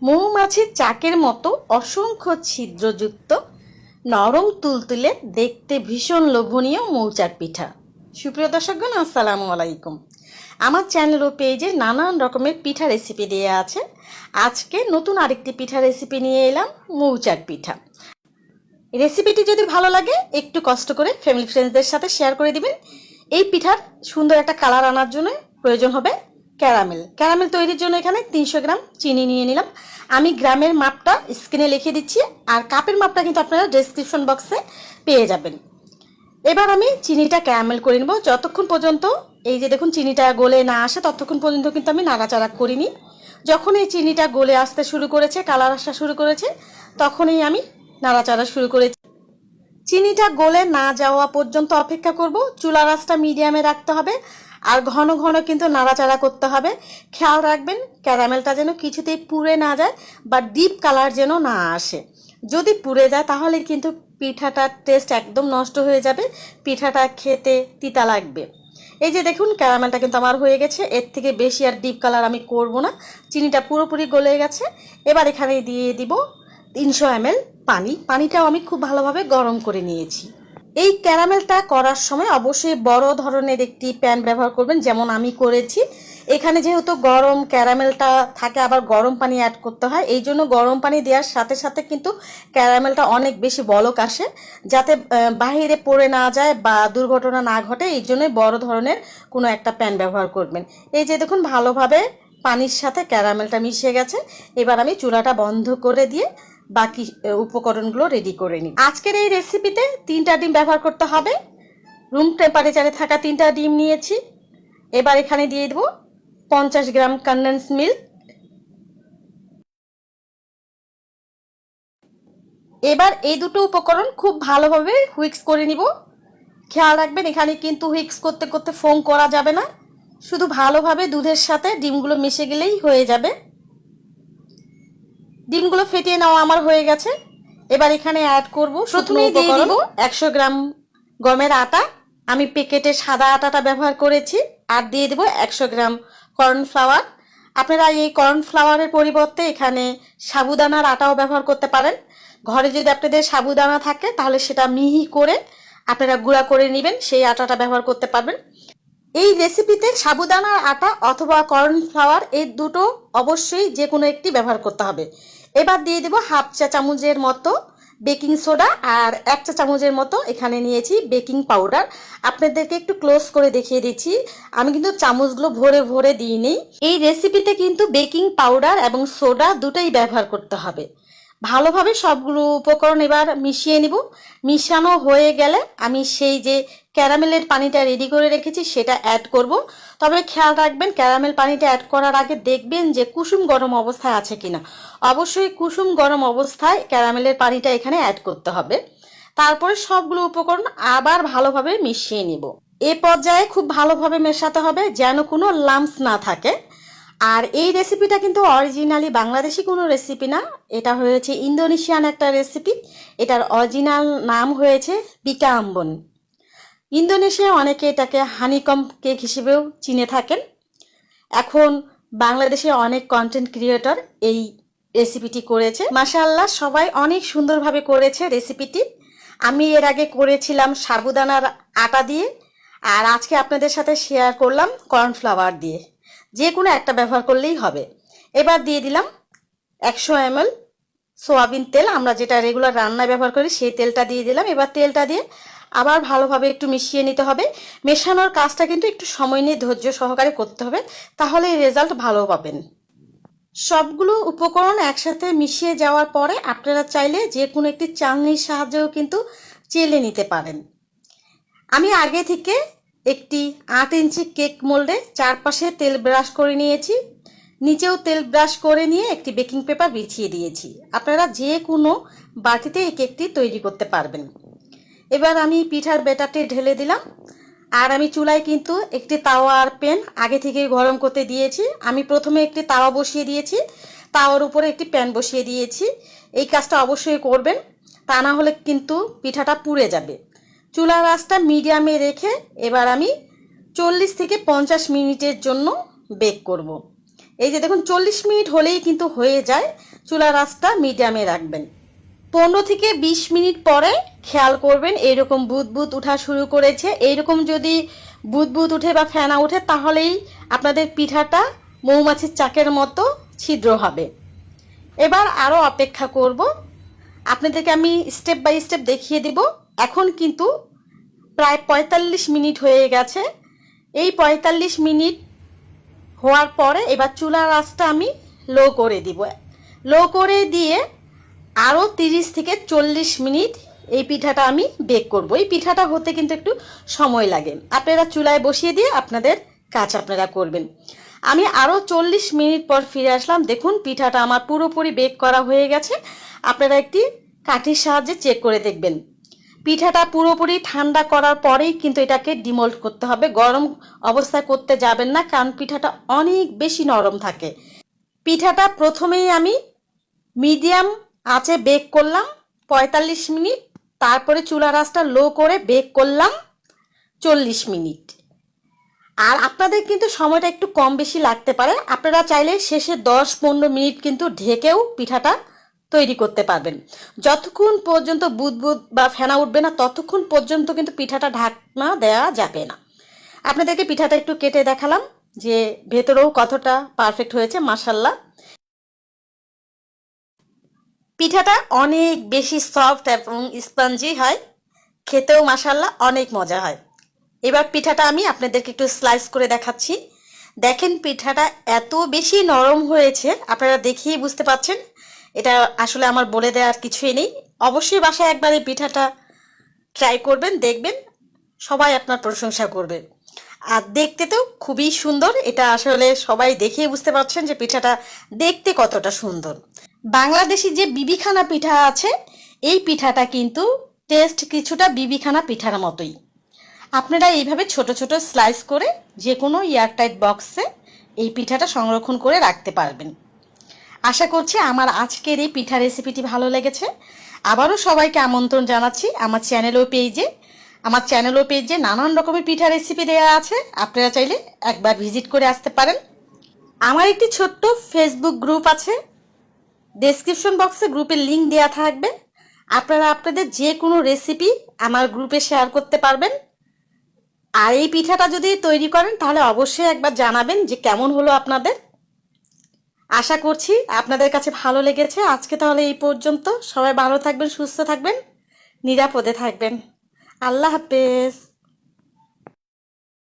মৌমাছির চাকের মতো অসংখ্য ছিদ্রযুক্ত নরম তুলতুলে দেখতে ভীষণ লোভনীয় মৌচাক পিঠা। সুপ্রিয় দর্শকগণ, আসসালামু আলাইকুম। আমার চ্যানেল ও পেজে নানান রকমের পিঠা রেসিপি দেওয়া আছে। আজকে নতুন আরেকটি পিঠা রেসিপি নিয়ে এলাম, মৌচাক পিঠা। রেসিপিটি যদি ভালো লাগে একটু কষ্ট করে ফ্যামিলি ফ্রেন্ডসদের সাথে শেয়ার করে দিবেন। এই পিঠার সুন্দর একটা কালার আনার জন্য প্রয়োজন হবে ক্যারামেল তৈরির জন্য এখানে 300 গ্রাম চিনি নিয়ে নিলাম। আমি গ্রামের মাপটা স্ক্রিনে লিখে দিচ্ছি, আর কাপের মাপটা কিন্তু আপনারা ডেসক্রিপশন বক্সে পেয়ে যাবেন। এবার আমি চিনিটা ক্যারামেল করে নেব। যতক্ষণ পর্যন্ত এই যে দেখুন চিনিটা গলে না আসে ততক্ষণ পর্যন্ত কিন্তু আমি নাড়াচাড়া করিনি। যখন এই চিনিটা গলে আসতে শুরু করেছে, কালার আসা শুরু করেছে, তখনই আমি নাড়াচাড়া শুরু করেছি। চিনিটা গলে না যাওয়া পর্যন্ত অপেক্ষা করব। চুলার আঁচটা মিডিয়ামে রাখতে হবে, আর ঘন ঘন কিন্তু নাড়াচাড়া করতে হবে। খেয়াল রাখবেন ক্যারামেলটা যেন কিছুতেই পুড়ে না যায় বা ডিপ কালার যেন না আসে। যদি পুড়ে যায় তাহলে কিন্তু পিঠাটার টেস্ট একদম নষ্ট হয়ে যাবে, পিঠাটা খেতে তিতা লাগবে। এই যে দেখুন ক্যারামেলটা কিন্তু আমার হয়ে গেছে। এর থেকে বেশি আর ডিপ কালার আমি করব না, চিনিটা পুরোপুরি গলে গেছে। এবার এখানে দিয়ে দিব 300 ml পানি। পানিটাও আমি খুব ভালোভাবে গরম করে নিয়েছি। এই ক্যারামেলটা করার সময় অবশ্যই বড় ধরনের একটি প্যান ব্যবহার করবেন, যেমন আমি করেছি। এখানে যেহেতু গরম ক্যারামেলটা থাকে, আবার গরম পানি অ্যাড করতে হয়, এই জন্য গরম পানি দেওয়ার সাথে সাথে কিন্তু ক্যারামেলটা অনেক বেশি বলক আসে, যাতে বাহিরে পড়ে না যায় বা দুর্ঘটনা না ঘটে। এই জন্যই বড় ধরনের কোনো একটা প্যান ব্যবহার করবেন। এই যে দেখুন ভালোভাবে পানির সাথে ক্যারামেলটা মিশে গেছে। এবার আমি চুলাটা বন্ধ করে দিয়ে বাকি উপকরণগুলো রেডি করে নিই। আজকের এই রেসিপিতে 3টা ডিম ব্যবহার করতে হবে। রুম টেম্পারেচারে থাকা 3টা ডিম নিয়েছি। এবার এখানে দিয়ে দেবো 50 গ্রাম কনডেন্স মিল্ক। এবার এই দুটো উপকরণ খুব ভালোভাবে হুইক্স করে নিব। খেয়াল রাখবেন এখানে কিন্তু হুইক্স করতে করতে ফোম করা যাবে না, শুধু ভালোভাবে দুধের সাথে ডিমগুলো মিশে গেলেই হয়ে যাবে। ডিমগুলো ফেটিয়ে নেওয়া আমার হয়ে গেছে। এবার এখানে অ্যাড করব, প্রথমেই দিয়ে দিব 100 গ্রাম গমের আটা। আমি প্যাকেটে সাদা আটাটা ব্যবহার করেছি। আর দিয়ে দেব 100 গ্রাম কর্নফ্লাওয়ার। আপনারা এই কর্নফ্লাওয়ারের পরিবর্তে এখানে সাবুদানার আটাও ব্যবহার করতে পারেন। ঘরে যদি আপনাদের সাবুদানা থাকে তাহলে সেটা মিহি করে আপনারা গুঁড়া করে নেবেন, সেই আটাটা ব্যবহার করতে পারবেন। এই রেসিপিতে সাবুদানার আটা অথবা কর্নফ্লাওয়ার এই দুটো অবশ্যই যে কোনো একটি ব্যবহার করতে হবে। এবার দিয়ে দেব হাফ চা চামচের মতো বেকিং সোডা, আর 1 চা চামচের মতো এখানে নিয়েছি বেকিং পাউডার। আপনাদেরকে একটু ক্লোজ করে দেখিয়ে দিচ্ছি, আমি কিন্তু চামচগুলো ভরে ভরে দিইনি। এই রেসিপিতে কিন্তু বেকিং পাউডার এবং সোডা দুটোই ব্যবহার করতে হবে। ভালোভাবে সবগুলো উপকরণ এবার মিশিয়ে নিব। মিশানো হয়ে গেলে আমি সেই যে ক্যারামেলের পানিটা রেডি করে রেখেছি সেটা অ্যাড করব। তবে খেয়াল রাখবেন ক্যারামেল পানিটা অ্যাড করার আগে দেখবেন যে কুসুম গরম অবস্থায় আছে কিনা। অবশ্যই কুসুম গরম অবস্থায় ক্যারামেলের পানিটা এখানে অ্যাড করতে হবে। তারপরে সবগুলো উপকরণ আবার ভালোভাবে মিশিয়ে নিব। এ পর্যায়ে খুব ভালোভাবে মেশাতে হবে যেন কোনো লাম্পস না থাকে। আর এই রেসিপিটা কিন্তু অরিজিনালি বাংলাদেশি কোনো রেসিপি না, এটা হয়েছে ইন্দোনেশিয়ান একটা রেসিপি। এটার অরিজিনাল নাম হয়েছে বিকা আম্বন। ইন্দোনেশিয়া অনেকে এটাকে হানিকম কেক হিসেবেও চিনে থাকেন। এখন বাংলাদেশে অনেক কন্টেন্ট ক্রিয়েটর এই রেসিপিটি করেছে, মাশাআল্লাহ সবাই অনেক সুন্দরভাবে করেছে রেসিপিটি। আমি এর আগে করেছিলাম সাবুদানার আটা দিয়ে, আর আজকে আপনাদের সাথে শেয়ার করলাম কর্নফ্লাওয়ার দিয়ে। যে কোনো একটা ব্যবহার করলেই হবে। এবার দিয়ে দিলাম 100 ml সোয়াবিন তেল, আমরা যেটা রেগুলার রান্নায় ব্যবহার করি সেই তেলটা দিয়ে দিলাম। এবার তেলটা দিয়ে আবার ভালোভাবে একটু মিশিয়ে নিতে হবে। মেশানোর কাজটা কিন্তু একটু সময় নিয়ে ধৈর্য সহকারে করতে হবে, তাহলে রেজাল্ট ভালো পাবেন। সবগুলো উপকরণ একসাথে মিশিয়ে যাওয়ার পরে আপনারা চাইলে যে কোনো একটি চালনির সাহায্যেও কিন্তু চেলে নিতে পারেন। আমি আগে থেকে একটি 8 ইঞ্চি কেক মোল্ডে চারপাশে তেল ব্রাশ করে নিয়েছি, নিচেও তেল ব্রাশ করে নিয়ে একটি বেকিং পেপার বিছিয়ে দিয়েছি। আপনারা যে কোনো বাটিতে এই কেকটি তৈরি করতে পারবেন। এবার আমি পিঠার ব্যাটারটি ঢেলে দিলাম, আর আমি চুলায় কিন্তু একটি তাওয়া আর প্যান আগে থেকে গরম করতে দিয়েছি। আমি প্রথমে একটি তাওয়া বসিয়ে দিয়েছি, তাওয়ার উপরে একটি প্যান বসিয়ে দিয়েছি। এই কাজটা অবশ্যই করবেন, তা না হলে কিন্তু পিঠাটা পুড়ে যাবে। চুলার আঁচটা মিডিয়ামে রেখে এবার আমি 40 থেকে 50 মিনিটের জন্য বেক করব। এই যে দেখুন 40 মিনিট হলেই কিন্তু হয়ে যায়। চুলার আঁচটা মিডিয়ামে রাখবেন। 15 থেকে 20 মিনিট পরে খেয়াল করবেন এইরকম বুদবুদ ওঠা শুরু করেছে। এইরকম যদি বুদবুদ উঠে বা ফেনা ওঠে তাহলেই আপনাদের পিঠাটা মৌমাছির চাকের মতো ছিদ্র হবে। এবার আরও অপেক্ষা করব। আপনাদেরকে আমি স্টেপ বাই স্টেপ দেখিয়ে দিব। এখন কিন্তু প্রায় 45 মিনিট হয়ে গেছে। এই 45 মিনিট হওয়ার পরে এবার চুলার আঁচটা আমি লো করে দিব। লো করে দিয়ে আরও 30 থেকে 40 মিনিট এই পিঠাটা আমি বেক করব। এই পিঠাটা হতে কিন্তু একটু সময় লাগে। আপনারা চুলায় বসিয়ে দিয়ে আপনাদের কাজ আপনারা করবেন। আমি আরও 40 মিনিট পর ফিরে আসলাম। দেখুন পিঠাটা আমার পুরোপুরি বেক করা হয়ে গেছে। আপনারা একটি কাঠির সাহায্যে চেক করে দেখবেন। পিঠাটা পুরোপুরি ঠান্ডা করার পরেই কিন্তু এটাকে ডিমোল্ড করতে হবে। গরম অবস্থায় করতে যাবেন না, কারণ পিঠাটা অনেক বেশি নরম থাকে। পিঠাটা প্রথমেই আমি মিডিয়াম আঁচে বেক করলাম 45 মিনিট, তারপরে চুলার আঁচটা লো করে বেক করলাম 40 মিনিট। আর আপনাদের কিন্তু সময়টা একটু কম বেশি লাগতে পারে। আপনারা চাইলে শেষে 10-15 মিনিট কিন্তু ঢেকেও পিঠাটা তৈরি করতে পারবেন। যতক্ষণ পর্যন্ত বুদবুদ বা ফেনা উঠবে না ততক্ষণ পর্যন্ত কিন্তু পিঠাটা ঢাকনা দেওয়া যাবে না। আপনাদেরকে পিঠাটা একটু কেটে দেখালাম যে ভেতরেও কতটা পারফেক্ট হয়েছে, মাশাআল্লাহ। পিঠাটা অনেক বেশি সফট এবং স্পঞ্জি হয়, খেতেও মাশাআল্লাহ অনেক মজা হয়। এবার পিঠাটা আমি আপনাদেরকে একটু স্লাইস করে দেখাচ্ছি। দেখেন পিঠাটা এত বেশি নরম হয়েছে, আপনারা দেখেই বুঝতে পাচ্ছেন। এটা আসলে আমার বলে দেওয়ার কিছুই নেই। অবশ্যই বাসায় একবার এই পিঠাটা ট্রাই করবেন, দেখবেন সবাই আপনার প্রশংসা করবে। আর দেখতে তো খুবই সুন্দর। এটা আসলে সবাই দেখেই বুঝতে পারছেন যে পিঠাটা দেখতে কতটা সুন্দর। বাংলাদেশি যে বিবিখানা পিঠা আছে, এই পিঠাটা কিন্তু টেস্ট কিছুটা বিবিখানা পিঠার মতোই। আপনারা এইভাবে ছোট ছোট স্লাইস করে যে কোনো এয়ারটাইট বক্সে এই পিঠাটা সংরক্ষণ করে রাখতে পারবেন। আশা করছি আমার আজকের এই পিঠা রেসিপিটি ভালো লেগেছে। আবারও সবাইকে আমন্ত্রণ জানাচ্ছি আমার চ্যানেল ও পেজে নানান রকমের পিঠা রেসিপি দেওয়া আছে। আপনারা চাইলে একবার ভিজিট করে আসতে পারেন। আমার একটি ছোট্ট ফেসবুক গ্রুপ আছে, ডেসক্রিপশন বক্সে গ্রুপের লিঙ্ক দেওয়া থাকবে। আপনারা আপনাদের যে কোনো রেসিপি আমার গ্রুপে শেয়ার করতে পারবেন। আর এই পিঠাটা যদি তৈরি করেন তাহলে অবশ্যই একবার জানাবেন যে কেমন হলো আপনাদের। আশা করছি আপনাদের কাছে ভালো লেগেছে। আজকে তাহলে এই পর্যন্ত। সবাই ভালো থাকবেন, সুস্থ থাকবেন, নিরাপদে থাকবেন। আল্লাহ হাফেজ।